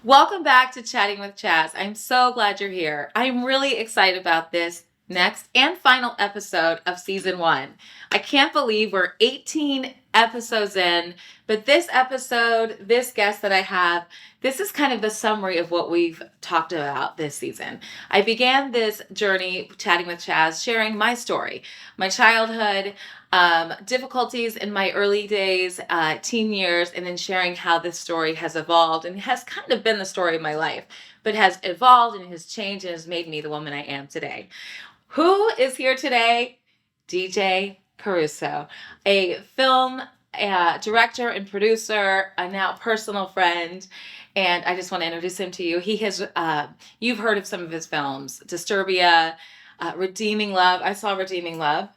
Welcome back to Chatting with Chaz. I'm so glad you're here. I'm really excited about this next and final episode of season 1. I can't believe we're 18 episodes in, but this episode, this guest that I have, this is kind of the summary of what we've talked about this season. I began this journey chatting with Chaz, sharing my story, my childhood, difficulties in my early days, teen years, and then sharing how this story has evolved and has kind of been the story of my life, but has evolved and has changed and has made me the woman I am today. Who is here today? DJ Caruso, a film director and producer, a now personal friend. And I just want to introduce him to you. He has, you've heard of some of his films, Disturbia, Redeeming Love. I saw Redeeming Love,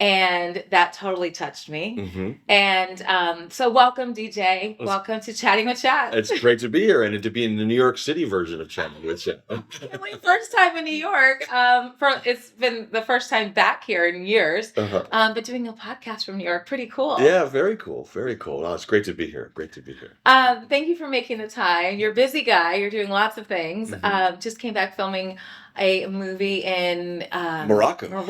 and that totally touched me. And so welcome, DJ. Welcome to Chatting with Chaz. It's great to be here and to be in the New York City version of Chatting with Chaz. First time in New York. It's been the first time back here in years. But doing a podcast from New York, pretty cool. Yeah, very cool. Very cool. Oh, it's great to be here. Great to be here. Thank you for making the time. You're a busy guy. You're doing lots of things. Just came back filming a movie in Morocco.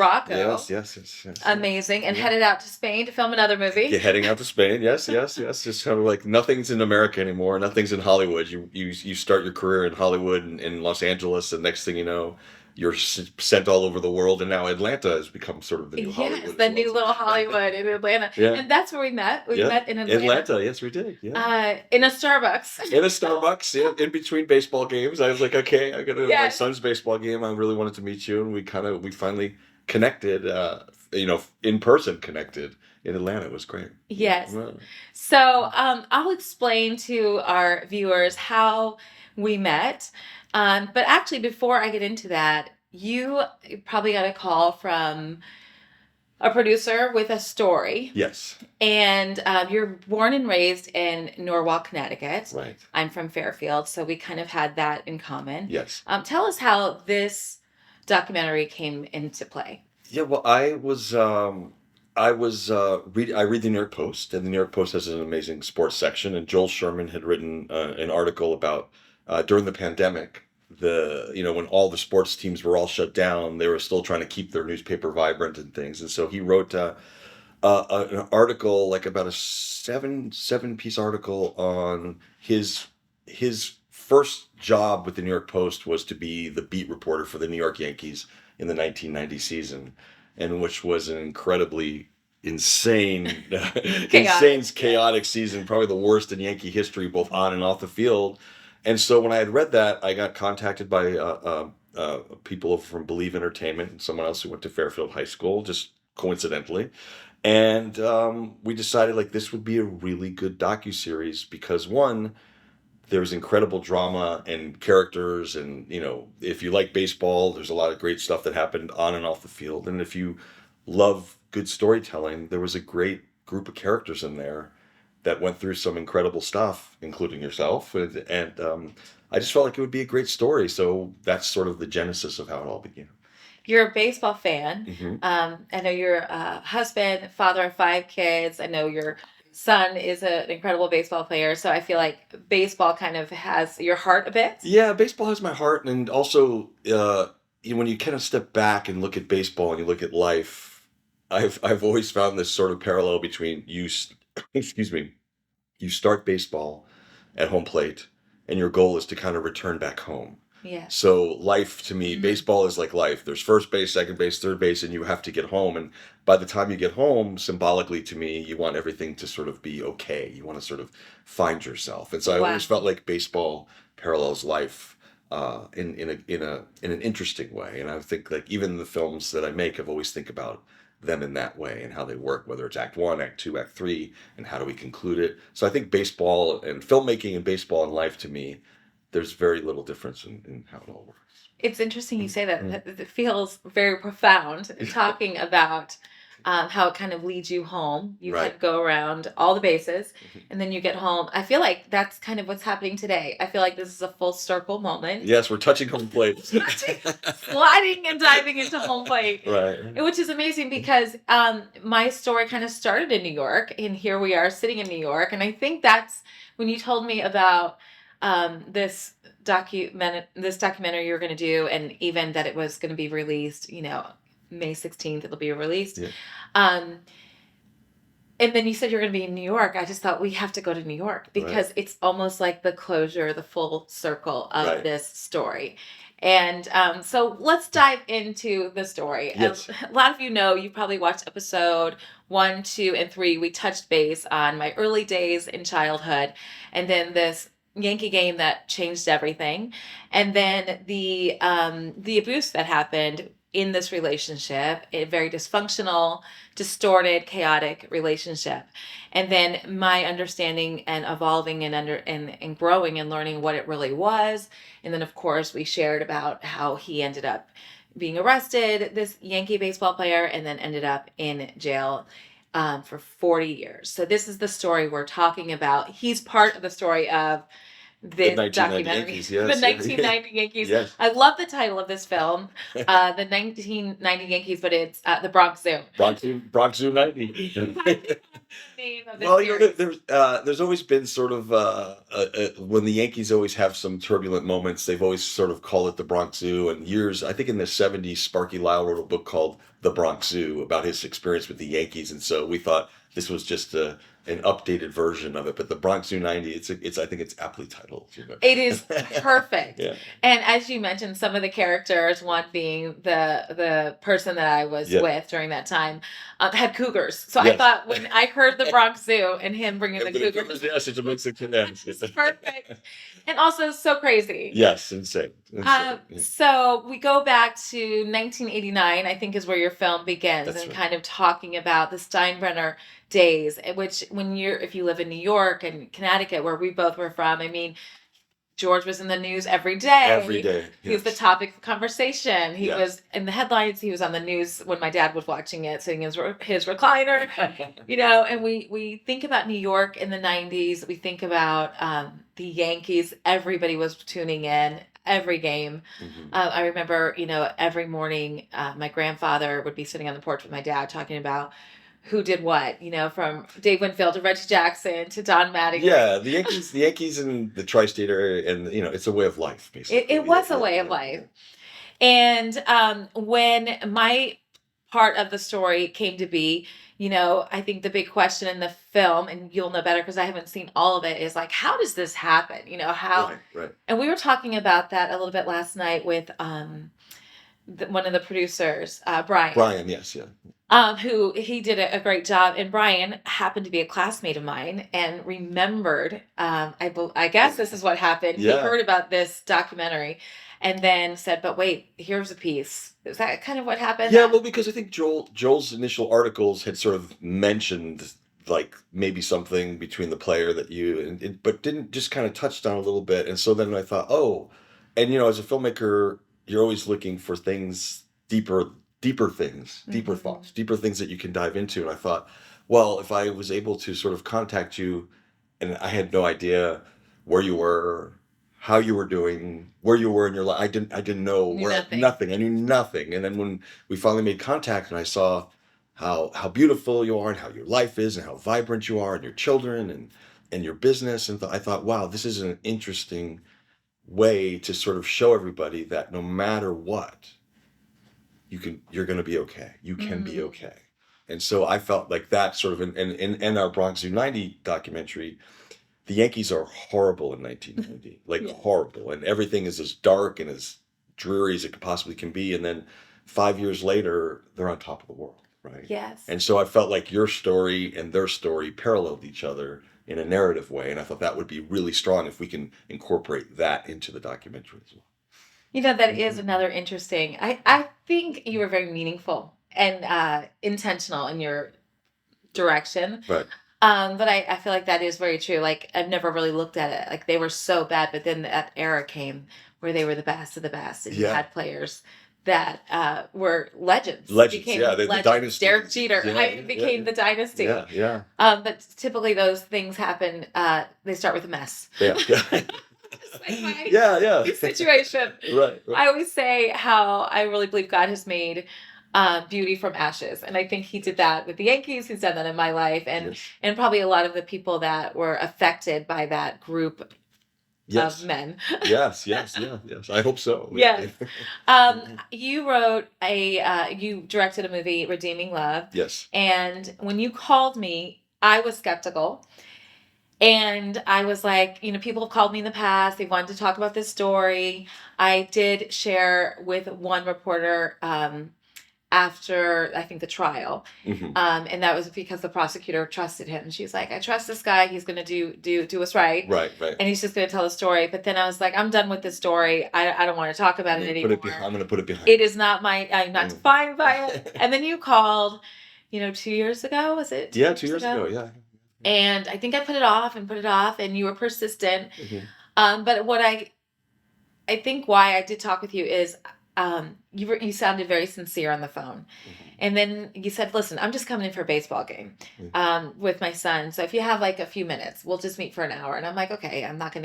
Yes. Amazing. And headed out to Spain to film another movie. Yeah, heading out to Spain. Yes. Just kind of like nothing's in America anymore. Nothing's in Hollywood. You start your career in Hollywood and in Los Angeles, and next thing you know, you're sent all over the world, and now Atlanta has become sort of the new Hollywood. Yes, the new little Hollywood in Atlanta. Yeah. And that's where we met. We met in Atlanta. Yes, we did. Yeah. In a Starbucks. Yeah, in between baseball games. I was like, okay, I got to my son's baseball game. I really wanted to meet you, and we finally connected, in person connected in Atlanta. It was great. Yes. Yeah. So I'll explain to our viewers how we met. But actually, before I get into that, you probably got a call from a producer with a story. Yes. And you're born and raised in Norwalk, Connecticut. Right. I'm from Fairfield, so we kind of had that in common. Yes. Tell us how this documentary came into play. Yeah, well, I read the New York Post, and the New York Post has an amazing sports section, and Joel Sherman had written an article about during the pandemic, when all the sports teams were all shut down, they were still trying to keep their newspaper vibrant and things. And so he wrote an article, like about a seven-piece article on his first job with the New York Post was to be the beat reporter for the New York Yankees in the 1990 season, and which was an incredibly insane, chaotic season, probably the worst in Yankee history, both on and off the field. And so when I had read that, I got contacted by people from Believe Entertainment and someone else who went to Fairfield High School, just coincidentally. And we decided like this would be a really good docuseries because one, there's incredible drama and characters, and if you like baseball, there's a lot of great stuff that happened on and off the field. And if you love good storytelling, there was a great group of characters in there that went through some incredible stuff, including yourself. And I just felt like it would be a great story. So that's sort of the genesis of how it all began. You're a baseball fan. I know you're a husband, father of 5 kids. I know your son is an incredible baseball player. So I feel like baseball kind of has your heart a bit. Yeah, baseball has my heart. And also, when you kind of step back and look at baseball and you look at life, I've always found this sort of parallel between you start baseball at home plate and your goal is to kind of return back home. Yeah. So life to me, baseball is like life. There's first base, second base, third base, and you have to get home. And by the time you get home, symbolically to me, you want everything to sort of be okay. You want to sort of find yourself. And so I always felt like baseball parallels life in an interesting way. And I think like even the films that I make, I've always think about them in that way and how they work, whether it's act 1, act 2, act 3, and how do we conclude it. So I think baseball and filmmaking and baseball and life to me, there's very little difference in how it all works. It's interesting you say that. It feels very profound talking about how it kind of leads you home. You kind of go around all the bases and then you get home. I feel like that's kind of what's happening today. I feel like this is a full circle moment. Yes, we're touching home plate. Sliding and diving into home plate. Right. Which is amazing because my story kind of started in New York and here we are sitting in New York. And I think that's when you told me about this documentary you were going to do, and even that it was going to be released, May 16th, it'll be released. Yeah. Um, and then you said you're going to be in New York. I just thought we have to go to New York because it's almost like the closure, the full circle of this story. And so let's dive into the story. Yes. A lot of you probably watched episode 1, 2, and 3. We touched base on my early days in childhood, and then this Yankee game that changed everything, and then the abuse that happened in this relationship, a very dysfunctional, distorted, chaotic relationship. And then my understanding and evolving and growing and learning what it really was. And then of course we shared about how he ended up being arrested, this Yankee baseball player, and then ended up in jail for 40 years. So this is the story we're talking about. He's part of the story of this documentary, Yankees, the 1990 Yankees. Yes. I love the title of this film, the 1990 Yankees, but it's the Bronx Zoo. Bronx Zoo 90. Name of Well, there's always been sort of when the Yankees always have some turbulent moments, they've always sort of called it the Bronx Zoo. And I think in the 70s, Sparky Lyle wrote a book called The Bronx Zoo about his experience with the Yankees, and so we thought this was just an updated version of it. But the Bronx Zoo 90, I think it's aptly titled. It is perfect. Yeah. And as you mentioned, some of the characters, one being the person that I was with during that time, had cougars. So I thought when I heard the Bronx Zoo and him bringing the cougars, yes, it's a mix of cadets. It's perfect. And also so crazy. Yes, insane. So we go back to 1989, I think is where your film begins. That's and right. kind of talking about the Steinbrenner days, which if you live in New York and Connecticut, where we both were from, I mean, George was in the news every day. Every day. He was the topic of conversation. He Yes. was in the headlines. He was on the news when my dad was watching it, sitting in his recliner. And we think about New York in the 90s. We think about the Yankees. Everybody was tuning in every game. Mhm. I remember, every morning my grandfather would be sitting on the porch with my dad talking about who did what, from Dave Winfield to Reggie Jackson to Don Mattingly. Yeah, the Yankees in the tri-state area, and it's a way of life, basically. It was a way of life. And when my part of the story came to be, I think the big question in the film, and you'll know better because I haven't seen all of it, is like, how does this happen? How? Right. And we were talking about that a little bit last night with one of the producers, Brian. Brian, yes, yeah. Who he did a great job, and Brian happened to be a classmate of mine and remembered. I guess this is what happened. Yeah. He heard about this documentary, and then said, "But wait, here's a piece." Is that kind of what happened? Yeah, well, because I think Joel's initial articles had sort of mentioned like maybe something between the player but didn't just kind of touched on a little bit, and so then I thought, and as a filmmaker, you're always looking for things deeper things, deeper thoughts, deeper things that you can dive into. And I thought, well, if I was able to sort of contact you, and I had no idea where you were, how you were doing, where you were in your life, I didn't know nothing. I knew nothing. And then when we finally made contact, and I saw how beautiful you are, and how your life is, and how vibrant you are, and your children, and your business, and I thought, wow, this is an interesting way to sort of show everybody that no matter what, you're going to be okay. You can be okay. And so I felt like that sort of in our Bronx Zoo 90 documentary, the Yankees are horrible in 1990, like horrible. And everything is as dark and as dreary as it possibly can be. And then 5 years later, they're on top of the world, right? Yes. And so I felt like your story and their story paralleled each other in a narrative way. And I thought that would be really strong if we can incorporate that into the documentary as well. That is another interesting. I think you were very meaningful and intentional in your direction. Right. But I feel like that is very true. Like, I've never really looked at it. Like, they were so bad, but then that era came where they were the best of the best. And you had players that were legends. The dynasty. Derek Jeter became the dynasty. Yeah. But typically those things happen, they start with a mess. Yeah. Situation. Right. I always say how I really believe God has made beauty from ashes, and I think He did that with the Yankees. He's done that in my life, and probably a lot of the people that were affected by that group Yes. men. Yes. Yes. I hope so. Yes. You wrote you directed a movie, Redeeming Love. Yes. And when you called me, I was skeptical. And I was like, people have called me in the past. They wanted to talk about this story. I did share with one reporter after, I think, the trial. Mm-hmm. And that was because the prosecutor trusted him. She's like, I trust this guy. He's going to do us right. Right. And he's just going to tell the story. But then I was like, I'm done with this story. I don't want to talk about it anymore. I'm going to put it behind. It is not I'm not defined by it. And then you called, 2 years ago, was it? Yeah, 2 years ago. Yeah. And I think I put it off, and you were persistent. Mm-hmm. But what I think why I did talk with you is you sounded very sincere on the phone. Mm-hmm. And then you said, listen, I'm just coming in for a baseball game with my son. So if you have like a few minutes, we'll just meet for an hour. And I'm like, okay, I'm not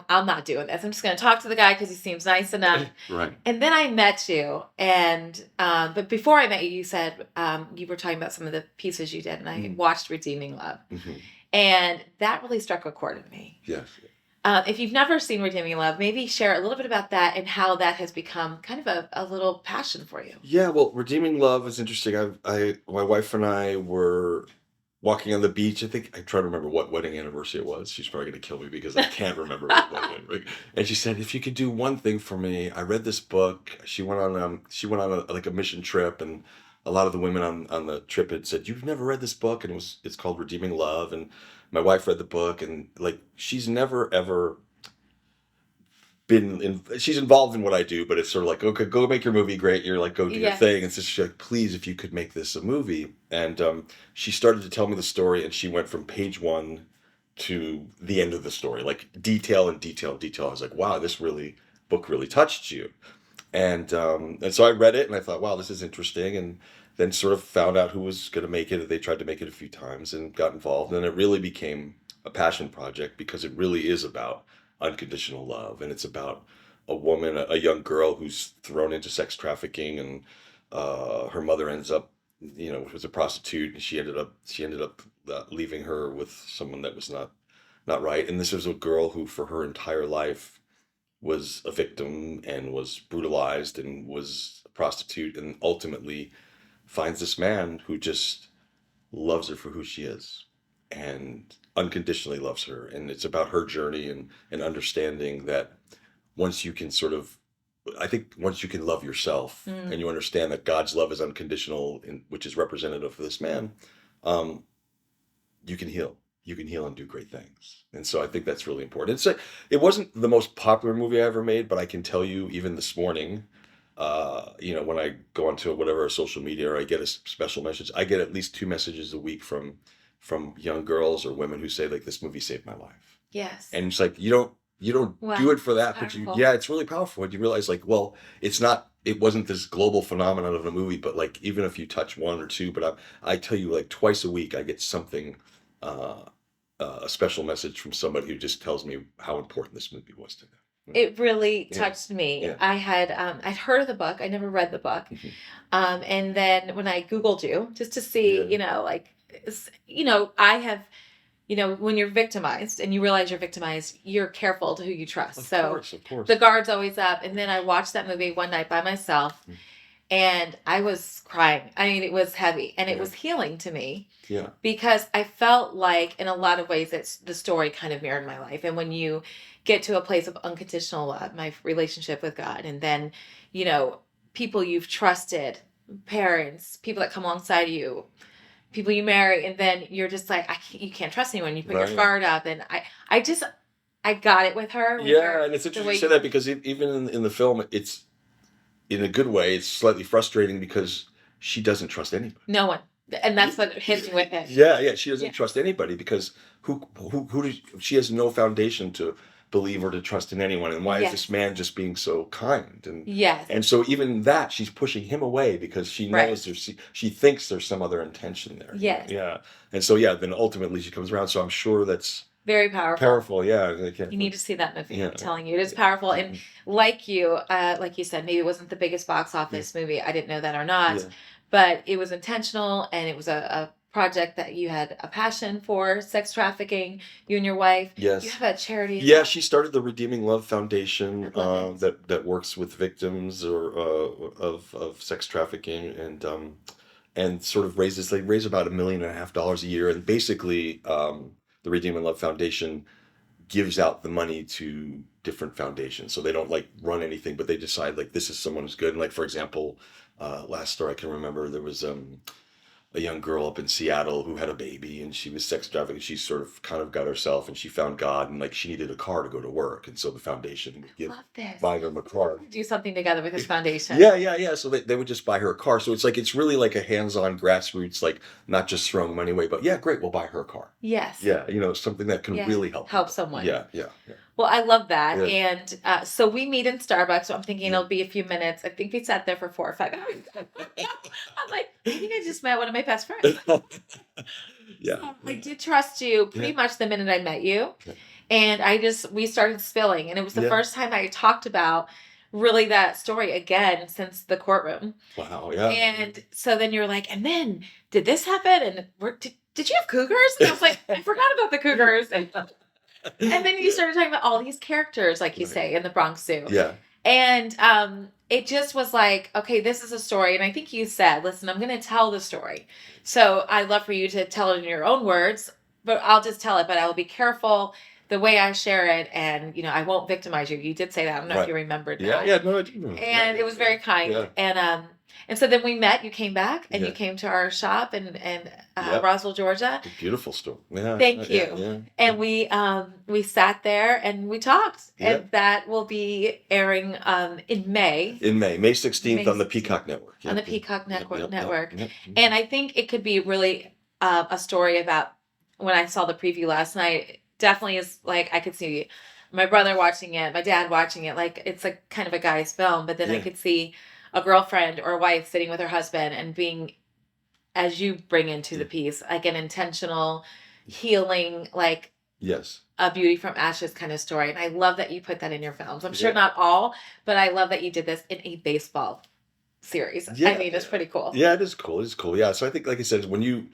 not doing this. I'm just going to talk to the guy because he seems nice enough. Right. And then I met you. And but before I met you, you said you were talking about some of the pieces you did. And I watched Redeeming Love. Mm-hmm. And that really struck a chord in me. Yes. If you've never seen Redeeming Love, maybe share a little bit about that and how that has become kind of a little passion for you. Yeah, well, Redeeming Love is interesting. My wife and I were walking on the beach. I think I try to remember what wedding anniversary it was. She's probably going to kill me because I can't remember what wedding. Right? And she said, "If you could do one thing for me, I read this book." She went on a mission trip, and a lot of the women on the trip had said, "You've never read this book," and it's called Redeeming Love. And my wife read the book, and like she's never ever she's involved in what I do, but it's sort of like, okay, go make your movie, great, you're like, go do your thing. And so she's like, please, if you could make this a movie. And she started to tell me the story, and she went from page 1 to the end of the story, like detail and detail and detail. I was like, wow, this book really touched you. And so I read it, and I thought, wow, this is interesting. And then sort of found out who was going to make it. They tried to make it a few times and got involved, and it really became a passion project because it really is about unconditional love, and it's about a woman, a young girl who's thrown into sex trafficking, and her mother ends up, was a prostitute, and she ended up leaving her with someone that was not right. And this was a girl who, for her entire life, was a victim and was brutalized and was a prostitute, and ultimately finds this man who just loves her for who she is and unconditionally loves her. And it's about her journey and understanding that once you can once you can love yourself and you understand that God's love is unconditional, which is representative of this man, you can heal. You can heal and do great things. And so I think that's really important. It wasn't the most popular movie I ever made, but I can tell you, even this morning, when I go onto whatever social media or I get a special message, I get at least 2 messages a week from young girls or women who say, like, this movie saved my life. Yes. And it's like, you don't do it for that, but it's really powerful. And you realize, like, well, it wasn't this global phenomenon of a movie, but like, even if you touch 1 or 2, but I tell you, like, twice a week I get something, a special message from somebody who just tells me how important this movie was to them. It really touched me. Yeah. I had I'd heard of the book. I never read the book. Mm-hmm. And then when I Googled you, just to see, I have, when you're victimized and you realize you're victimized, you're careful to who you trust. Of course. The guard's always up. And then I watched that movie one night by myself. Mm-hmm. And I was crying. I mean, it was heavy, and it was healing to me. Yeah. Because I felt like, in a lot of ways, the story kind of mirrored my life. And when you get to a place of unconditional love, my relationship with God, and then, people you've trusted, parents, people that come alongside you, people you marry, and then you're just like, you can't trust anyone. You put your guard up, and I got it with her. And it's interesting you say that, because even in the film, it's, in a good way, it's slightly frustrating because she doesn't trust anybody. No one. And that's what hit me with it. Yeah, she doesn't trust anybody because she has no foundation to believe or to trust in anyone. And why is this man just being so kind? And so even that, she's pushing him away because she knows she thinks there's some other intention there. Yes. Yeah. And so then ultimately she comes around. So I'm sure that's very powerful. Yeah. You need to see that movie. I'm telling you, it is powerful. And like you said, maybe it wasn't the biggest box office movie. I didn't know that or not, but it was intentional, and it was a project that you had a passion for, sex trafficking, you and your wife. Yes. You have a charity. Yeah, she started the Redeeming Love Foundation I love it. that works with victims or of sex trafficking and sort of they raise about $1.5 million a year, and basically the Redeeming Love Foundation gives out the money to different foundations. So they don't like run anything, but they decide like this is someone who's good. And like for example, last story I can remember, there was a young girl up in Seattle who had a baby and she was sex trafficked. She sort of kind of got herself and she found God and like she needed a car to go to work. And so the foundation would Love this. buy them a car. Do something together with this foundation. Yeah. So they would just buy her a car. So it's really like a hands-on grassroots, like not just throwing money away, but yeah, great, we'll buy her a car. Yes. Yeah, something that can really help someone. Yeah. Well, I love that. Yeah. And so we meet in Starbucks. So I'm thinking it'll be a few minutes. I think we sat there for 4 or 5 hours. I'm like, I think I just met one of my best friends. Yeah. I did trust you pretty much the minute I met you. Yeah. And we started spilling. And it was the first time I talked about really that story again since the courtroom. Wow, yeah. And so then you're like, and then did this happen? And did you have cougars? And I was like, I forgot about the cougars. And then you started talking about all these characters, like you say, in the Bronx Zoo. Yeah. And it just was like, okay, this is a story. And I think you said, listen, I'm going to tell the story. So I'd love for you to tell it in your own words, but I'll just tell it. But I will be careful the way I share it. And, I won't victimize you. You did say that. I don't know if you remembered that. Yeah, no, I do remember. And it was very kind. Yeah. And so then we met, you came back and you came to our shop in Roswell, Georgia. Beautiful store. Yeah. Thank you. Yeah. And we sat there and we talked. Yeah. And that will be airing in May. May 16th on the Peacock Network. On the Peacock Network. Yep. And I think it could be really a story about, when I saw the preview last night, it definitely is like, I could see my brother watching it, my dad watching it, like it's a kind of a guy's film, but then I could see a girlfriend or a wife sitting with her husband and being, as you bring into the piece, like an intentional healing, like a beauty from ashes kind of story. And I love that you put that in your films. I'm sure not all, but I love that you did this in a baseball series. I mean, it's pretty cool. Yeah, it is cool. It's cool. Yeah. So I think, like I said, when you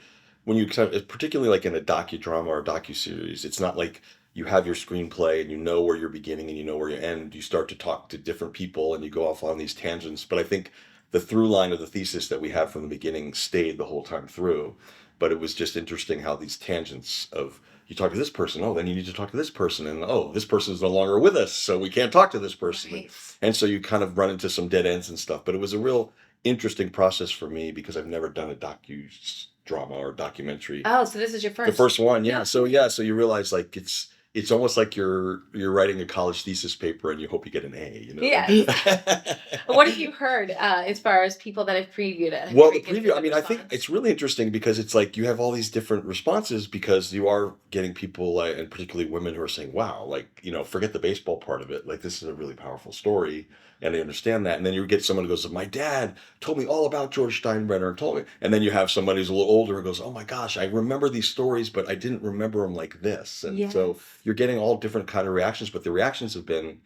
kind of, particularly like in a docudrama or docuseries, it's not like you have your screenplay and you know where you're beginning and you know where you end. You start to talk to different people and you go off on these tangents. But I think the through line of the thesis that we had from the beginning stayed the whole time through. But it was just interesting how these tangents of, you talk to this person, oh, then you need to talk to this person, and oh, this person is no longer with us, so we can't talk to this person. Right. And so you kind of run into some dead ends and stuff. But it was a real interesting process for me because I've never done a docudrama or documentary. Oh, so this is your first? The first one, yeah. So you realize like it's almost like you're writing a college thesis paper and you hope you get an A, Yeah. What have you heard as far as people that have previewed it? Well, the preview, I mean, I think it's really interesting because it's like you have all these different responses because you are getting people, and particularly women, who are saying, wow, like, forget the baseball part of it. Like, this is a really powerful story. And they understand that. And then you get someone who goes, my dad told me all about George Steinbrenner and told me. And then you have somebody who's a little older who goes, oh my gosh, I remember these stories, but I didn't remember them like this. And so you're getting all different kind of reactions, but the reactions have been,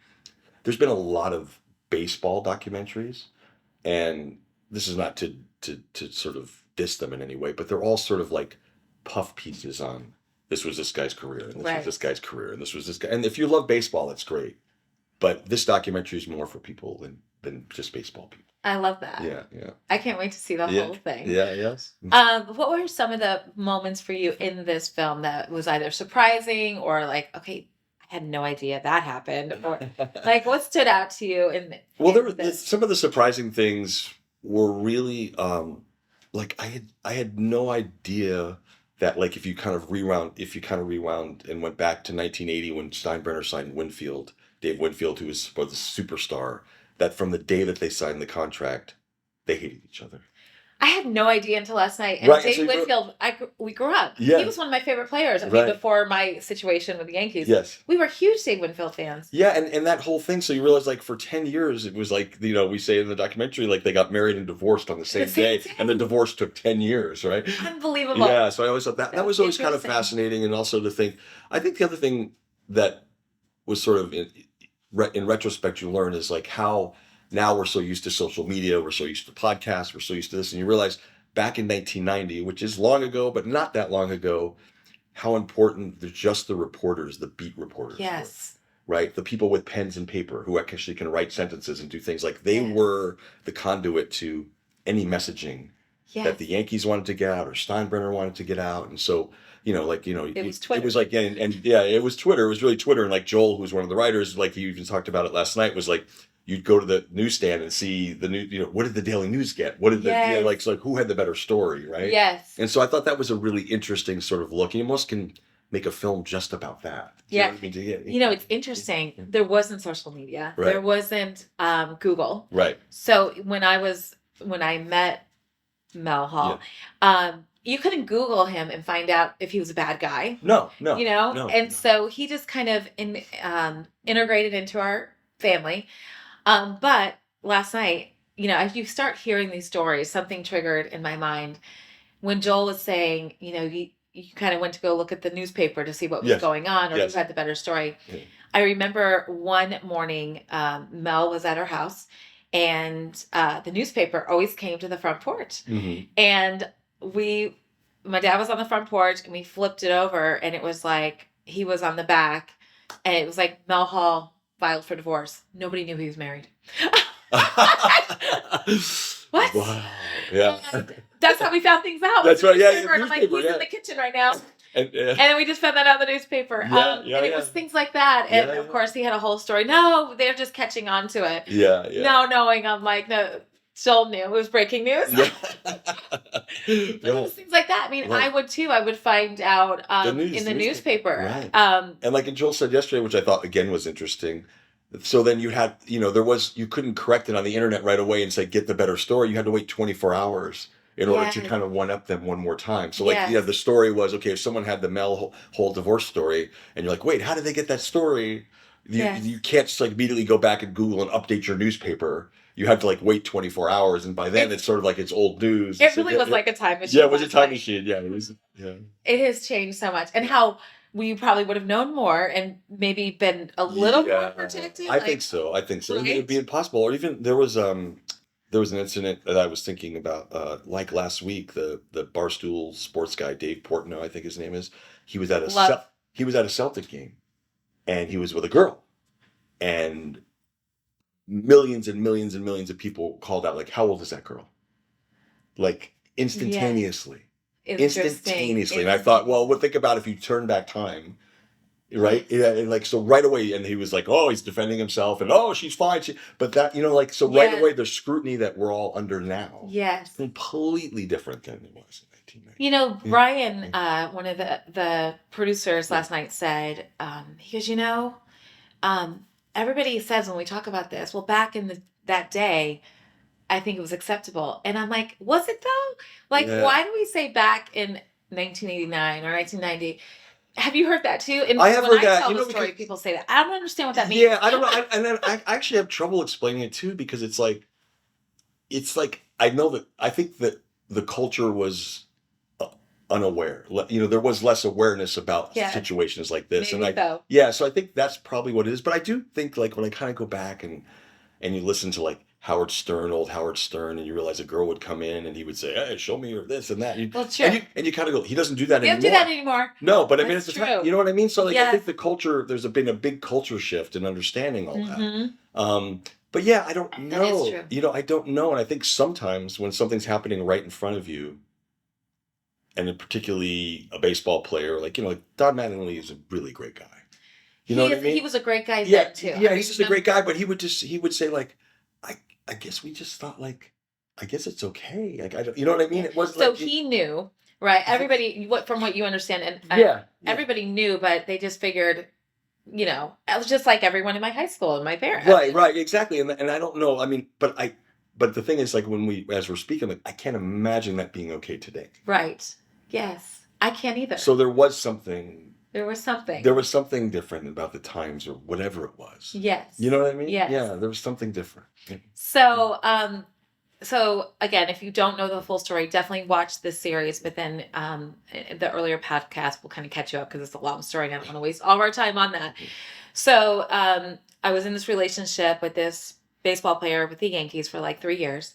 there's been a lot of baseball documentaries, and this is not to sort of diss them in any way, but they're all sort of like puff pieces on, this was this guy's career, and this was this guy's career, and this was this guy. And if you love baseball, that's great. But this documentary is more for people than just baseball people. I love that. Yeah. I can't wait to see the whole thing. Yes. What were some of the moments for you in this film that was either surprising or like, okay, I had no idea that happened, or like what stood out to you? Well, some of the surprising things were really like I had no idea that, like, if you kind of rewound and went back to 1980 when Steinbrenner signed Dave Winfield, who was the superstar, that from the day that they signed the contract, they hated each other. I had no idea until last night. And Dave Winfield, we grew up. Yeah. He was one of my favorite players. I mean, before my situation with the Yankees. Yes. We were huge Dave Winfield fans. Yeah, and that whole thing, so you realize, like, for 10 years, it was like, we say in the documentary, like, they got married and divorced on the same day, and the divorce took 10 years, right? Unbelievable. Yeah, so I always thought that was always kind of fascinating, and also to think, I think the other thing that was sort of, in retrospect, you learn is, like, how now we're so used to social media, we're so used to podcasts, we're so used to this, and you realize back in 1990, which is long ago, but not that long ago, how important just the reporters, the beat reporters Yes. were, right? The people with pens and paper who actually can write sentences and do things like they Yes. were the conduit to any messaging Yes. that the Yankees wanted to get out or Steinbrenner wanted to get out. And so, It was Twitter. It was like, and yeah, it was Twitter. It was really Twitter. And like Joel, who's one of the writers, like he even talked about it last night, was like, you'd go to the newsstand and see the new, what did the Daily News get? What did Yes. so like who had the better story, right? Yes. And so I thought that was a really interesting sort of look. You almost can make a film just about that. Do Yeah. You know what I mean? You know, it's interesting. There wasn't social media. Right. There wasn't Google. Right. So when I met Mel Hall, you couldn't Google him and find out if he was a bad guy. No. And so he just kind of integrated into our family. But last night, as you start hearing these stories, something triggered in my mind when Joel was saying, you kind of went to go look at the newspaper to see what was going on or who had the better story. Yeah. I remember one morning, Mel was at our house and the newspaper always came to the front porch. Mm-hmm. And my dad was on the front porch and we flipped it over and it was like, he was on the back and it was like Mel Hall filed for divorce. Nobody knew he was married. What? Wow. Yeah. And that's how we found things out. That's right. Yeah. And I'm like, he's in the kitchen right now. And then we just found that out in the newspaper. And it was things like that. And of course, he had a whole story. No, they're just catching on to it. Yeah. Now knowing, I'm like, no, Joel knew it was breaking news. Yeah. But it was things like that. I mean, I would too. I would find out in the newspaper. Right. And like Joel said yesterday, which I thought again was interesting. So then you had, you couldn't correct it on the internet right away and say, get the better story. You had to wait 24 hours in order to kind of one up them one more time. So like, the story was, okay, if someone had the Mel Hall divorce story and you're like, wait, how did they get that story? You can't just like immediately go back and Google and update your newspaper. You have to like wait 24 hours. And by then it's sort of like it's old news. It really was like a time machine. Yeah, it was a time machine. Yeah, it was. Yeah. It has changed so much. And how we probably would have known more and maybe been a little more protected. I think so. Right? It would be impossible. Or even there was an incident that I was thinking about, like last week, the Barstool sports guy, Dave Portnoy, I think his name is. He was at a Celtic game and he was with a girl and millions and millions and millions of people called out, like, how old is that girl? Like instantaneously. Instantaneously. And I thought, well, think about if you turn back time, right? Yeah, and like, so right away, and he was like, oh, he's defending himself and oh, she's fine. But that, right away, the scrutiny that we're all under now. Yes. Completely different than it was in 1990. Brian, one of the producers last night said, he goes, everybody says when we talk about this, well, back in that day, I think it was acceptable. And I'm like, was it though? Like, why do we say back in 1989 or 1990? Have you heard that too? And I have heard that. Tell the story, people say that. I don't understand what that means. Yeah, I don't know. And then I actually have trouble explaining it too because it's like, I know that I think that the culture was unaware. There was less awareness about situations like this. Maybe so. So I think that's probably what it is. But I do think like when I kind of go back and you listen to like old Howard Stern, and you realize a girl would come in and he would say, hey, show me your this and that. And you kind of go, he doesn't do that anymore. He doesn't do that anymore. No, but I mean, it's the time, you know what I mean? So like, I think the culture, there's been a big culture shift in understanding all that. But yeah, I don't know. That is true. I don't know. And I think sometimes when something's happening right in front of you, and then particularly a baseball player, like Don Mattingly is a really great guy. You know what I mean? He was a great guy then too. Yeah, he's just a great guy, but he would say like, I guess we just thought like, I guess it's okay. Like, I don't, you know what I mean? It was so like, he knew, right? Everybody, from what you understand, and everybody knew, but they just figured, it was just like everyone in my high school and my parents. Right, exactly. And I don't know. I mean, but the thing is, like as we're speaking, like I can't imagine that being okay today. Right. Yes, I can't either. So there was something. There was something different about the times or whatever it was. Yes. You know what I mean? Yes. Yeah, there was something different. Yeah. So again, if you don't know the full story, definitely watch this series. But then the earlier podcast will kind of catch you up because it's a long story and I don't want to waste all of our time on that. So I was in this relationship with this baseball player with the Yankees for like 3 years.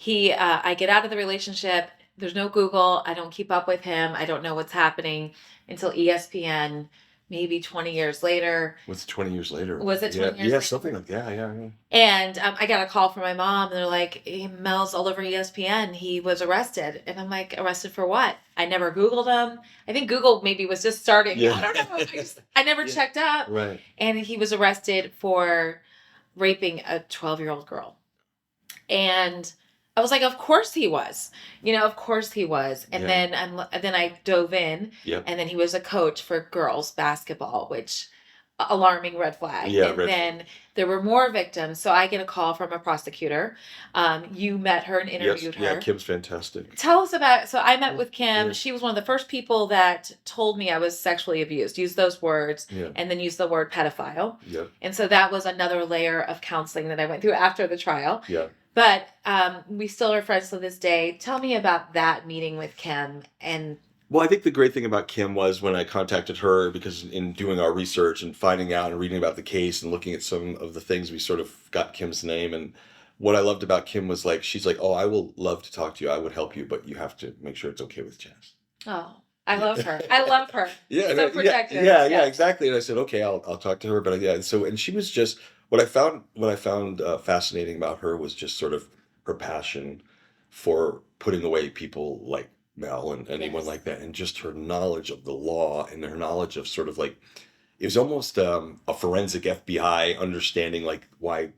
I get out of the relationship. there's no Google. I don't keep up with him. I don't know what's happening until ESPN, maybe 20 years later. Was it 20 years later? Was it 20 Yeah, years yeah, later? something like that. Yeah, yeah. And I got a call from my mom, and they're like, hey, Mel's all over ESPN. He was arrested. And I'm like, arrested for what? I never Googled him. I think Google maybe was just starting. Yeah. I don't know. I never Yeah. checked up. Right. And he was arrested for raping a 12-year-old girl. And I was like, of course he was. Of course he was. And Yeah. then I dove in, Yep. and then he was a coach for girls basketball, which alarming red flag. Yeah, And red then there were more victims. So I get a call from a prosecutor. You met her and Yes. interviewed Yeah, her. Kim's fantastic. Tell us about. So I met with Kim. Yeah. She was one of the first people that told me I was sexually abused. Used those words, Yeah. and then used the word pedophile. Yep. And so that was another layer of counseling that I went through after the trial. Yeah. But we still are friends to this day. Tell me about that meeting with Kim. And Well, I think the great thing about Kim was when I contacted her, because in doing our research and finding out and reading about the case and looking at some of the things, we sort of got Kim's name. And what I loved about Kim was like, she's like, oh, I will love to talk to you. I would help you, but you have to make sure it's okay with Chaz. oh, I love her. I love her. Yeah, So no, protective. yeah, exactly. And I said, okay, I'll talk to her. But yeah, so and she was just what I found fascinating about her was just sort of her passion for putting away people like Mel and anyone Yes. like that, and just her knowledge of the law and her knowledge of sort of like it was almost a forensic FBI understanding like why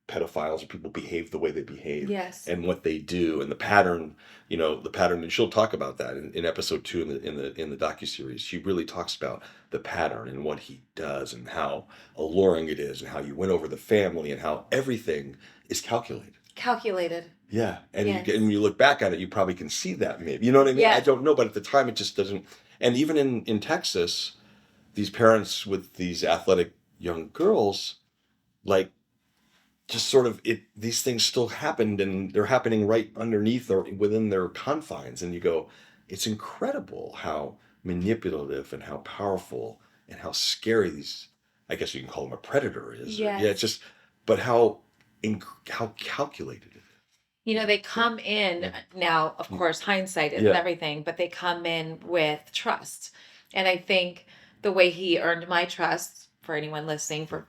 pedophiles or people behave the way they behave Yes. and what they do and the pattern, the pattern. And she'll talk about that in episode 2 in the docuseries. She really talks about the pattern and what he does and how alluring it is and how you win over the family and how everything is calculated. Calculated. Yeah, and Yes. and when you look back at it, you probably can see that maybe. You know what I mean? Yeah. I don't know, but at the time it just doesn't. And even in Texas, these parents with these athletic young girls, like just sort of these things still happened and they're happening right underneath or within their confines. And you go, it's incredible how manipulative and how powerful and how scary these, I guess you can call them a predator is. Yes. Yeah, it's just, but how calculated it is. They come in Yeah. now, of course, hindsight is Yeah. everything, but they come in with trust. And I think the way he earned my trust, for anyone listening, for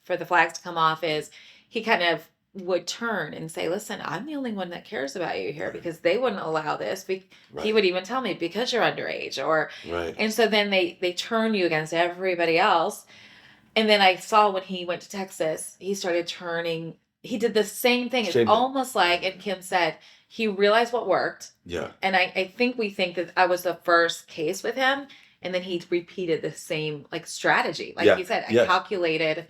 the flags to come off, is he kind of would turn and say, listen, I'm the only one that cares about you here, Right. because they wouldn't allow this. He Right. would even tell me, because you're underage, or Right. and so then they turn you against everybody else. And then I saw when he went to Texas, he started turning. He did the same thing. It's Same thing. almost like, and Kim said, he realized what worked. Yeah. And I think we think that I was the first case with him. And then he repeated the same strategy. Like Yeah, he said, yes. a calculated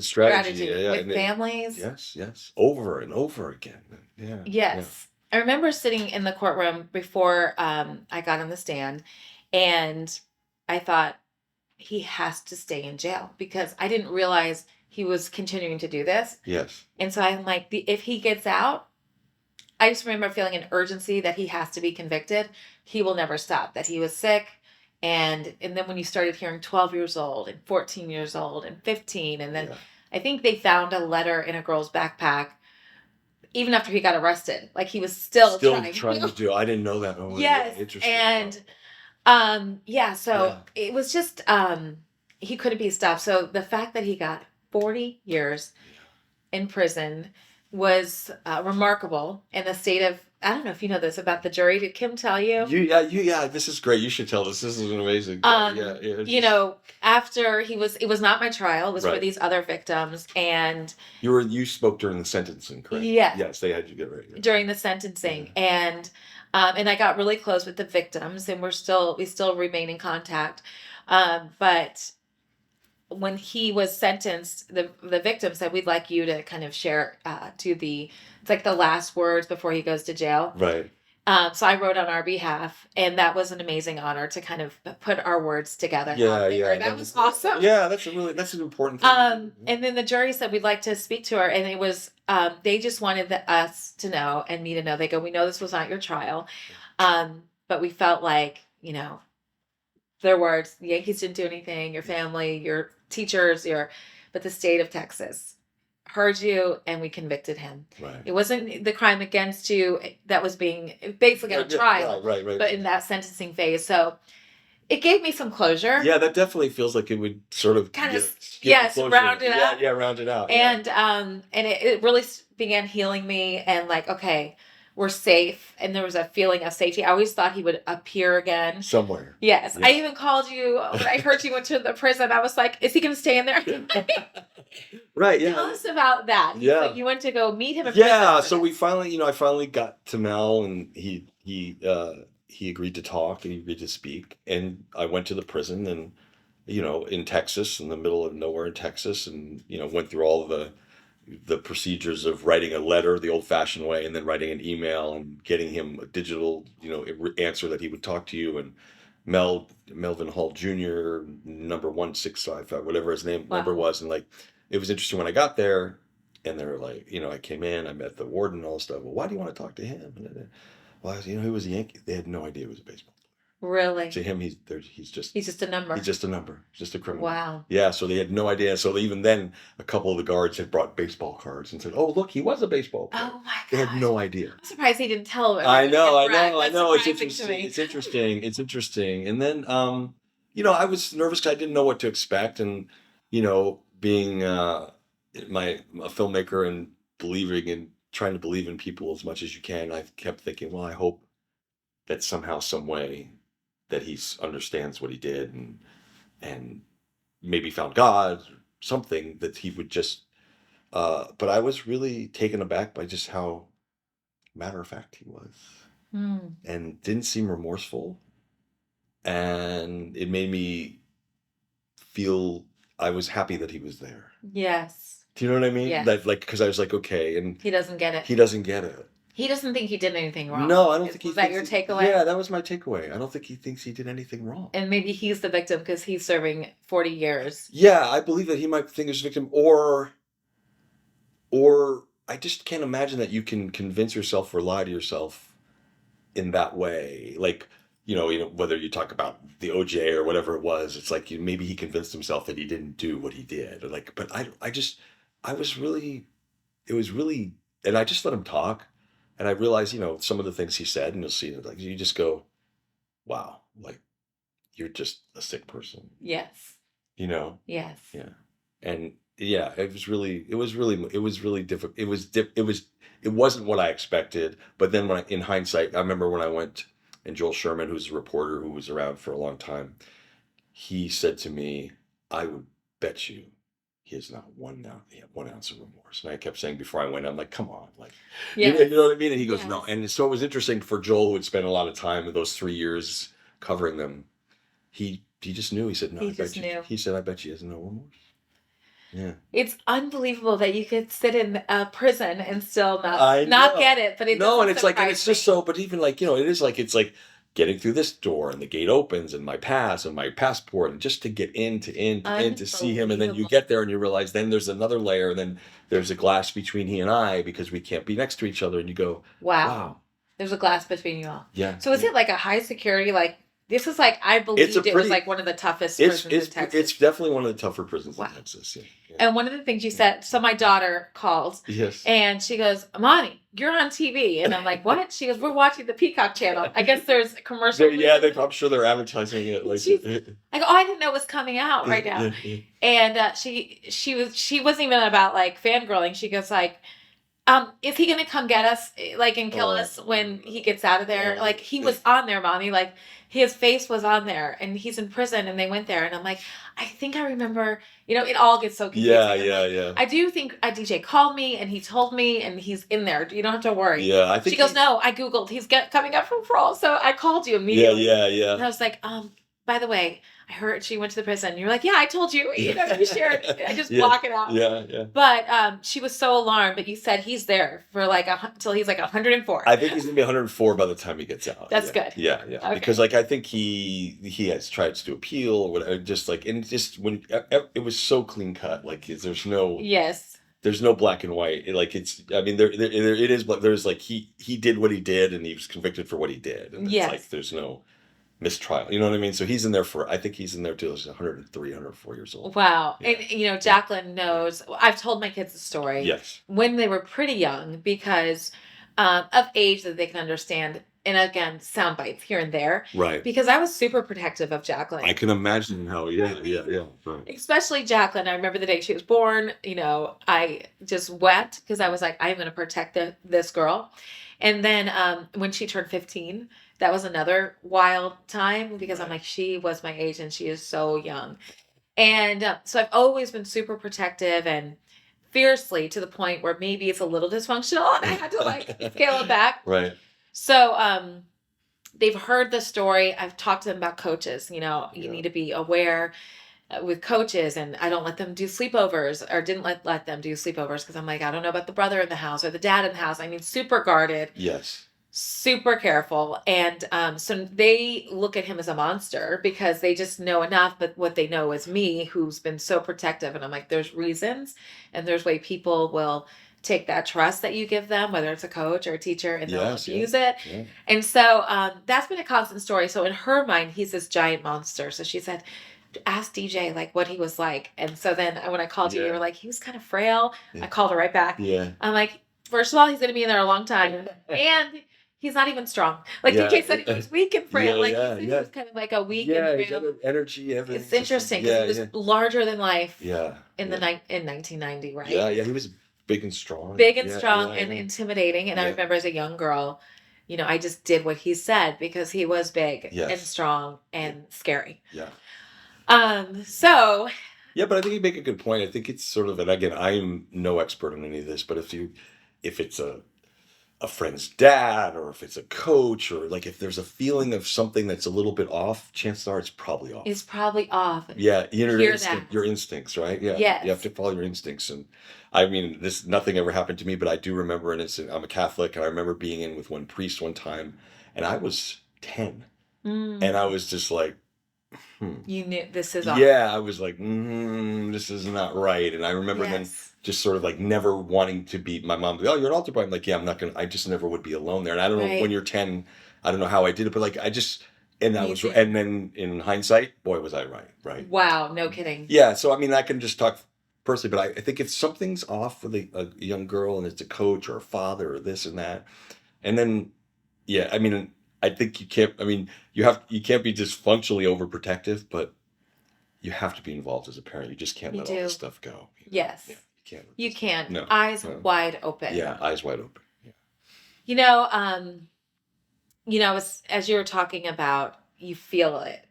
strategy. Yeah, with and families. yes. Over and over again. Yeah. Yes. I remember sitting in the courtroom before I got on the stand, and I thought, he has to stay in jail, because I didn't realize he was continuing to do this. Yes. And so I'm like, if he gets out, I just remember feeling an urgency that he has to be convicted. He will never stop, that he was sick. And then when you started hearing 12 years old and 14 years old and 15, and then Yeah. I think they found a letter in a girl's backpack even after he got arrested. Like he was still trying to do. I didn't know that. Oh, yes. interesting. And so it was just he couldn't be stopped. So the fact that he got 40 years in prison was remarkable. In the state of, I don't know if you know this about the jury. Did Kim tell you? Yeah. This is great. You should tell this. This is amazing. After it was not my trial. It was for Right. these other victims, and you spoke during the sentencing, correct? Yes. Yes, they had you get right. Yeah. during the sentencing, and I got really close with the victims, and we still remain in contact. But when he was sentenced, the victim said, we'd like you to kind of share it's like the last words before he goes to jail. Right. So I wrote on our behalf, and that was an amazing honor to kind of put our words together. Yeah. That was awesome. Yeah, that's an important thing. And then the jury said, we'd like to speak to her, and it was they just wanted us to know, and me to know. They go, we know this was not your trial, but we felt like, their words, the Yankees didn't do anything, your family, your teachers, but the state of Texas heard you and we convicted him. Right. It wasn't the crime against you that was being basically on trial, Right. but in that sentencing phase. So it gave me some closure. Yeah, that definitely feels like it would sort of kind of round it out. Yeah, round it out. And it really began healing me, and like, okay, we're safe, and there was a feeling of safety. I always thought he would appear again somewhere. Yes, Yeah. I even called you when I heard you went to the prison. I was like, is he going to stay in there? Right. Yeah. Tell us about that. Yeah. So you went to go meet him in Yeah. prison. So we finally, I finally got to Mel, and he agreed to talk, and he agreed to speak, and I went to the prison, and in Texas, in the middle of nowhere in Texas, and went through all of the procedures of writing a letter the old-fashioned way, and then writing an email and getting him a digital answer that he would talk to you. And Melvin Hall Jr., number 1655, whatever his number was. And like, it was interesting when I got there, and they were like, I came in, I met the warden and all this stuff. Well, why do you want to talk to him? And well, he was a Yankee. They had no idea he was a baseball player. Really? To him, he's just a number. He's just a number. He's just a criminal. Wow. Yeah, so they had no idea. So even then, a couple of the guards had brought baseball cards and said, "Oh, look, he was a baseball player." Oh my god. They had no idea. I'm surprised he didn't tell him. I know. It's interesting. It's interesting. And then, I was nervous because I didn't know what to expect, and being a filmmaker and believing and trying to believe in people as much as you can, I kept thinking, well, I hope that somehow, some way, that he understands what he did, and maybe found God, or something that he would just. But I was really taken aback by just how matter of fact he was, and didn't seem remorseful, and it made me feel I was happy that he was there. Yes. Do you know what I mean? Yes. That, like, because I was like, okay, and he doesn't get it. He doesn't get it. He doesn't think he did anything wrong. No, I don't think he. Was that your takeaway? Yeah, that was my takeaway. I don't think he thinks he did anything wrong. And maybe he's the victim because he's serving 40 years. Yeah, I believe that he might think he's a victim, or I just can't imagine that you can convince yourself or lie to yourself in that way. Like, whether you talk about the OJ or whatever it was, it's like maybe he convinced himself that he didn't do what he did. Or like, but it was really, and I just let him talk. And I realized, some of the things he said, and you'll see, like, you just go, wow, like, you're just a sick person. Yes. Yes. Yeah. And yeah, it was really difficult. It wasn't what I expected. But then in hindsight, I remember when I went, and Joel Sherman, who's a reporter who was around for a long time, he said to me, I would bet you he has not one ounce of remorse. And I kept saying before I went, I'm like, come on, like, you know what I mean? And he goes, no. And so it was interesting for Joel, who had spent a lot of time in those 3 years covering them. He just knew. He said, no, He said, I bet she has no remorse. Yeah. It's unbelievable that you could sit in a prison and still not get it. But and it's like, and it's just so, but even like, it's like getting through this door, and the gate opens, and my pass and my passport, and just to get in to see him. And then you get there and you realize then there's another layer, and then there's a glass between he and I because we can't be next to each other. And you go, wow. There's a glass between you all. Yeah. So is it like a high security, like, this is like, I believed it was like one of the toughest prisons in Texas. It's definitely one of the tougher prisons in Texas. Yeah. And one of the things you said, so my daughter called. Yes. And she goes, Amani, you're on TV. And I'm like, what? She goes, we're watching the Peacock channel. I guess there's a commercial. I'm sure they're advertising it. Like, I go, I didn't know it was coming out right now. And she wasn't even about like fangirling. She goes like, is he gonna come get us, like, and kill us when he gets out of there? Like, he was on there, Mommy. Like, his face was on there, and he's in prison, and they went there, and I'm like, I think I remember. It all gets so confusing. Yeah. I do think a DJ called me, and he told me, and he's in there. You don't have to worry. Yeah, I think. She goes, no, I googled. He's coming up from parole, so I called you immediately. Yeah. And I was like, by the way, I heard she went to the prison. You're like, yeah, I told you. You shared. I just block it out. Yeah. But she was so alarmed. But you said he's there for like till he's like 104. I think he's gonna be 104 by the time he gets out. That's good. Yeah. Okay. Because like I think he has tried to appeal or whatever. Just like, and just when it was so clean cut. Like there's no. Yes. There's no black and white. Like it's. I mean, there it is. But there's like he did what he did, and he was convicted for what he did. And it's like there's no. mistrial. You know what I mean? So he's in there I think he's in there till he's 103, 104 years old. Wow. Yeah. And, Jacqueline knows, I've told my kids the story Yes. when they were pretty young because of age that they can understand. And again, sound bites here and there. Right. Because I was super protective of Jacqueline. I can imagine how, yeah. Right. Especially Jacqueline. I remember the day she was born, I just wept because I was like, I'm going to protect this girl. And then when she turned 15, that was another wild time because I'm like, she was my age and she is so young. And so I've always been super protective and fiercely to the point where maybe it's a little dysfunctional and I had to scale it back. Right. So they've heard the story. I've talked to them about coaches. You need to be aware with coaches, and I don't let them do sleepovers, or didn't let them do sleepovers because I'm like, I don't know about the brother in the house or the dad in the house. I mean, super guarded. Yes. Super careful. And so they look at him as a monster because they just know enough, but what they know is me, who's been so protective. And I'm like, there's reasons and there's way people will take that trust that you give them, whether it's a coach or a teacher, and they'll abuse it. Yeah. And so that's been a constant story. So in her mind, he's this giant monster. So she said, ask DJ what he was like. And so then when I called you, you were like, he was kind of frail. I called her right back. Yeah. I'm like, first of all, he's going to be in there a long time. And he's not even strong. DJ said he was weak and frail. He was kind of like a weak and frail. Energy, everything. It's interesting because he was larger than life. Yeah. In 1990, right? Yeah. He was big and strong. And intimidating. And I remember as a young girl, I just did what he said because he was big and strong and scary. Yeah. So. Yeah, but I think you make a good point. I think it's sort of, and again, I'm no expert on any of this, but if it's a friend's dad, or if it's a coach, or if there's a feeling of something that's a little bit off, chances are it's probably off. It's probably off. Yeah, your instincts, right? Yeah, yes. You have to follow your instincts. And I mean, nothing ever happened to me, but I do remember an incident. I'm a Catholic, and I remember being in with one priest one time, and I was 10, and I was just like, You knew this is off. Yeah, I was like, this is not right. And I remember then just sort of never wanting to be, my mom, oh, you're an altar boy. I'm like, yeah, I'm not going to, I just never would be alone there. And I don't know, when you're 10, I don't know how I did it, but and then in hindsight, boy, was I right. Wow, no kidding. Yeah, so I mean, I can just talk personally, but I think if something's off with a young girl and it's a coach or a father or this and that, and then, yeah, I mean, I think you can't be dysfunctionally overprotective, but you have to be involved as a parent. You just can't let all this stuff go. Yes. Yeah, you can't. You can't. No, eyes wide open. Yeah, eyes wide open. Yeah. As you were talking about, you feel it.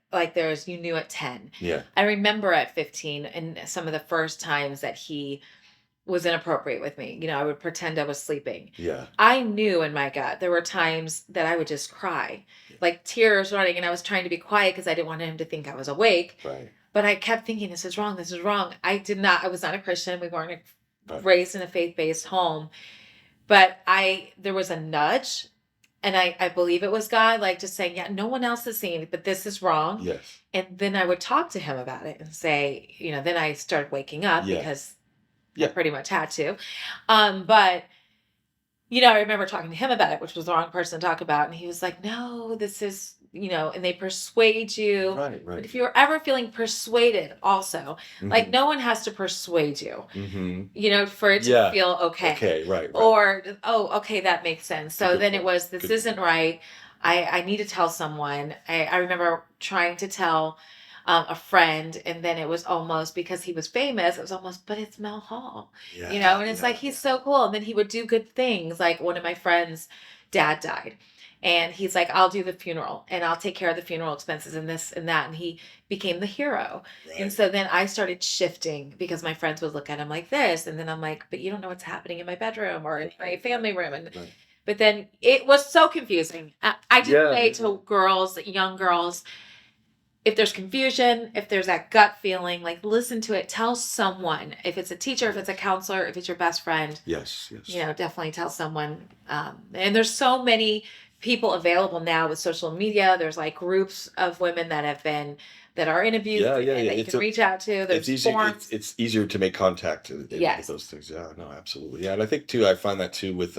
You knew at 10. Yeah. I remember at 15 and some of the first times that he was inappropriate with me. I would pretend I was sleeping. Yeah. I knew in my gut there were times that I would just cry, tears running, and I was trying to be quiet because I didn't want him to think I was awake. Right. But I kept thinking, this is wrong. This is wrong. I was not a Christian. We weren't raised in a faith-based home. But there was a nudge, and I believe it was God, just saying, yeah, no one else is seeing it, but this is wrong. Yes. And then I would talk to him about it and say, then I started waking up because I pretty much had to. But, I remember talking to him about it, which was the wrong person to talk about. And he was like, no, this is, and they persuade you. Right. But if you're ever feeling persuaded also, no one has to persuade you, for it to feel okay. Okay, right. Or, okay, that makes sense. So then it was, this isn't right. I need to tell someone. I remember trying to tell a friend, and then it was almost, because he was famous, it was almost, but it's Mel Hall, and it's he's so cool. And then he would do good things. One of my friends' dad died, and he's like, I'll do the funeral and I'll take care of the funeral expenses and this and that. And he became the hero. Right. And so then I started shifting because my friends would look at him like this. And then I'm like, but you don't know what's happening in my bedroom or in my family room. And but then it was so confusing. I just say to young girls, if there's confusion, if there's that gut feeling, listen to it. Tell someone. If it's a teacher, if it's a counselor, if it's your best friend. Yes. Definitely tell someone. And there's so many people available now with social media. There's groups of women that are in abuse that you can reach out to. There's forums. It's easier to make contact with those things. Yeah, no, absolutely. Yeah, and I think too, I find that too with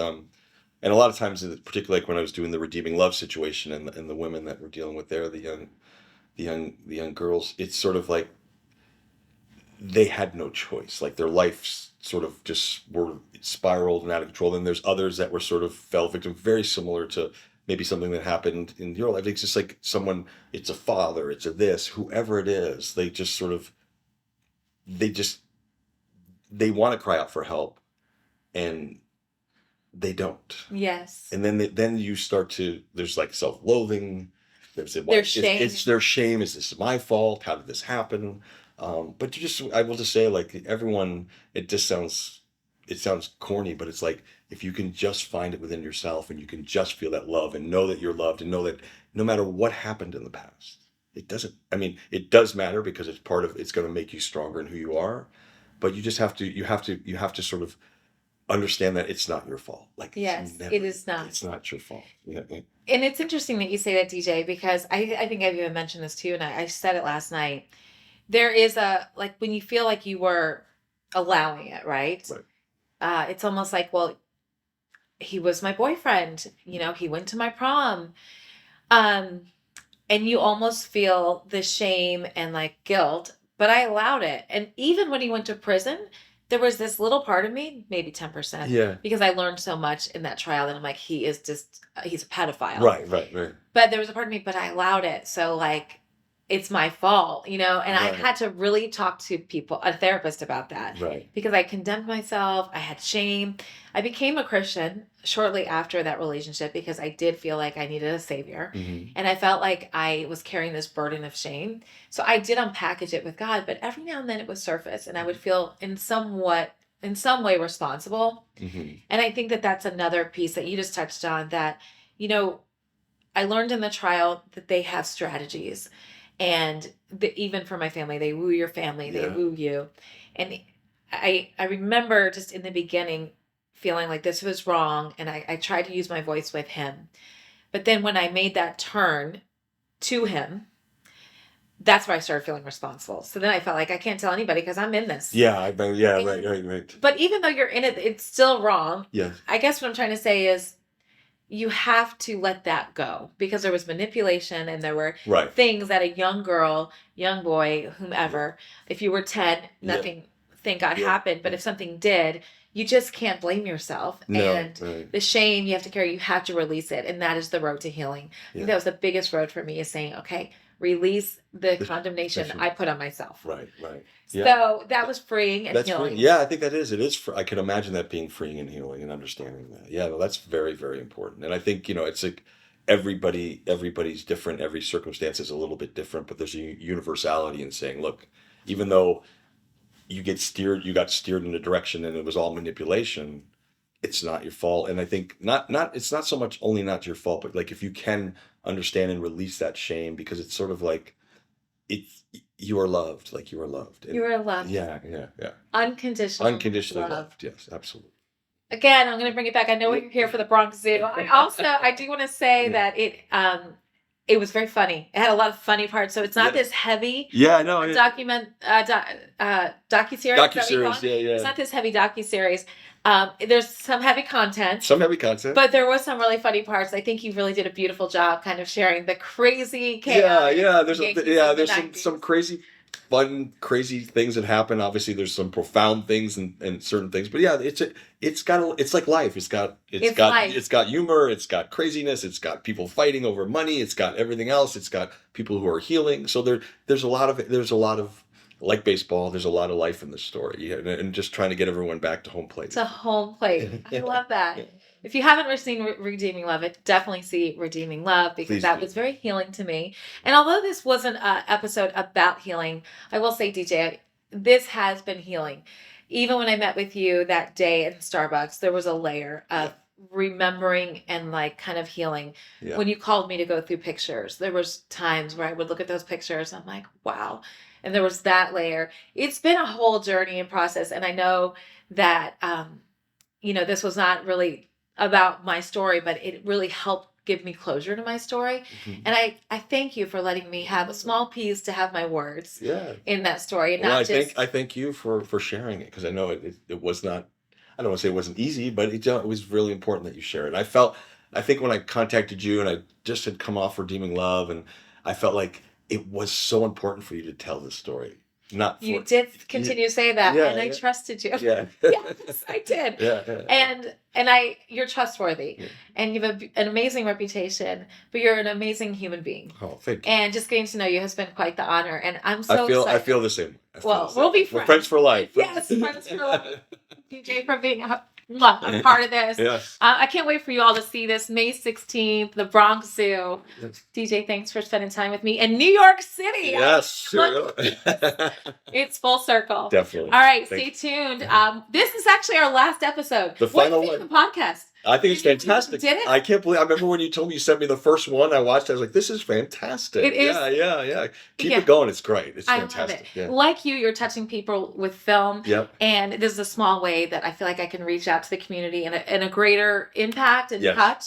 And a lot of times, particularly like when I was doing the redeeming love situation and the women that we're dealing with there, the young girls, it's sort of like they had no choice. Like their lives sort of just were spiraled and out of control. And there's others that were sort of fell victim, very similar to maybe something that happened in your life. It's just like someone, it's a father, it's a this, whoever it is, they just sort of, they just, they want to cry out for help and they don't. Yes. And then you start to, there's like self-loathing. There's shame. It's their shame. Is this my fault? How did this happen? But I will just say, like everyone, it sounds corny, but it's like if you can just find it within yourself and you can just feel that love and know that you're loved and know that no matter what happened in the past, it doesn't. I mean, it does matter because it's going to make you stronger in who you are. But you just you have to sort of understand that it's not your fault. Like yes, it is not. It's not your fault. Yeah. And it's interesting that you say that, DJ, because I think I've even mentioned this too, and I said it last night. There is like when you feel like you were allowing it, right? It's almost like, well, he was my boyfriend, he went to my prom. And you almost feel the shame and like guilt, but I allowed it. And even when he went to prison, there was this little part of me, maybe 10%, Yeah. because I learned so much in that trial that I'm like, he's a pedophile. Right. But there was a part of me, but I allowed it. So like, it's my fault, and I had to really talk to a therapist about that. Right. Because I condemned myself. I had shame. I became a Christian shortly after that relationship because I did feel like I needed a savior. Mm-hmm. And I felt like I was carrying this burden of shame. So I did unpackage it with God, but every now and then it would surface and I would feel in some way responsible. Mm-hmm. And I think that that's another piece that you just touched on that, I learned in the trial that they have strategies. And even for my family, they woo your family, they woo you. And I remember just in the beginning feeling like this was wrong. And I tried to use my voice with him. But then when I made that turn to him, that's where I started feeling responsible. So then I felt like I can't tell anybody because I'm in this. Right. But even though you're in it, it's still wrong. Yeah. I guess what I'm trying to say is, you have to let that go because there was manipulation and there were things that a young girl, young boy, whomever, if you were 10, nothing, thank God, happened. But if something did, you just can't blame yourself. The shame you have to carry, you have to release it. And that is the road to healing. I think that was the biggest road for me, is saying, okay, release the condemnation I put on myself. Right. Yeah. So that was freeing and healing. Yeah, I think that is. It is. I can imagine that being freeing and healing and understanding that. Yeah, well, that's very, very important. And I think, it's like everybody's different. Every circumstance is a little bit different, but there's a universality in saying, look, even though you got steered in a direction and it was all manipulation, it's not your fault. And I think it's not so much only not your fault, but like if you can understand and release that shame, because it's sort of like you are loved, like you are loved. You are loved. Yeah. Unconditionally loved. Yes, absolutely. Again, I'm going to bring it back. I know we're here for the Bronx Zoo. I do want to say that it was very funny. It had a lot of funny parts. So it's not this heavy docuseries. Docuseries, yeah. It's not this heavy docuseries. There's some heavy content. But there was some really funny parts. I think you really did a beautiful job kind of sharing the crazy chaos. Yeah. There's some crazy fun, crazy things that happen. Obviously there's some profound things and certain things. But yeah, it's like life. It's got humor, it's got craziness, it's got people fighting over money, it's got everything else, it's got people who are healing. So there's a lot of like baseball, there's a lot of life in this story, and just trying to get everyone back to home plate. It's a home plate. I love that. Yeah. If you haven't seen Redeeming Love, definitely see Redeeming Love, because that was very healing to me. And although this wasn't an episode about healing, I will say, DJ, this has been healing. Even when I met with you that day in Starbucks, there was a layer of remembering and like kind of healing. Yeah. When you called me to go through pictures, there was times where I would look at those pictures and I'm like, wow. And there was that layer. It's been a whole journey and process. And I know that, this was not really about my story, but it really helped give me closure to my story. Mm-hmm. And I thank you for letting me have a small piece to have my words in that story. And I thank you for sharing it, because I know it was not, I don't want to say it wasn't easy, but it was really important that you share it. I think when I contacted you and I just had come off Redeeming Love, and I felt like it was so important for you to tell this story. Not You for, did continue to say that, yeah, and I yeah, trusted you. yeah, Yes, I did. yeah, And you're trustworthy, yeah. and you have an amazing reputation, but you're an amazing human being. Oh, thank you. And just getting to know you has been quite the honor, and I'm I so feel excited. the same. I feel Well, the same. we'll be We're friends for life. Yes, friends for life. DJ for being a part of this. Yes. I can't wait for you all to see this May 16th, the Bronx Zoo. Yes. DJ, thanks for spending time with me in New York City. Yes. Look, Sure. it's full circle. Definitely. All right, Thank stay tuned. This is actually our last episode. The What do final you think one. of the podcast? I think it's fantastic. Did it? I can't believe. I remember when you told me you sent me the first one. I watched it. I was like, "This is fantastic." It is. Yeah. Keep Yeah. it going. It's great. It's I love fantastic. it. Yeah. Like you're touching people with film. Yep. And this is a small way that I feel like I can reach out to the community in a greater impact and Yes. touch.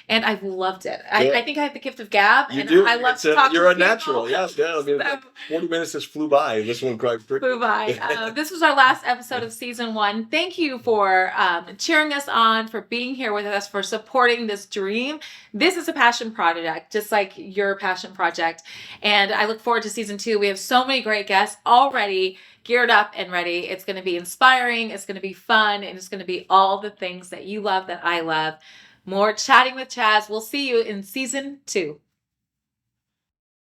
And I've loved it. Good. I think I have the gift of gab. You and do. I love to talk You're to a natural. people. Yes. Yeah. I mean, So- 40 minutes just flew by. This one quite Flew by. This was our last episode of season 1. Thank you for cheering us on, for being here with us, for supporting this dream. This is a passion project, just like your passion project. And I look forward to season 2. We have so many great guests already geared up and ready. It's going to be inspiring. It's going to be fun. And it's going to be all the things that you love, that I love. More chatting with Chaz. We'll see you in season 2.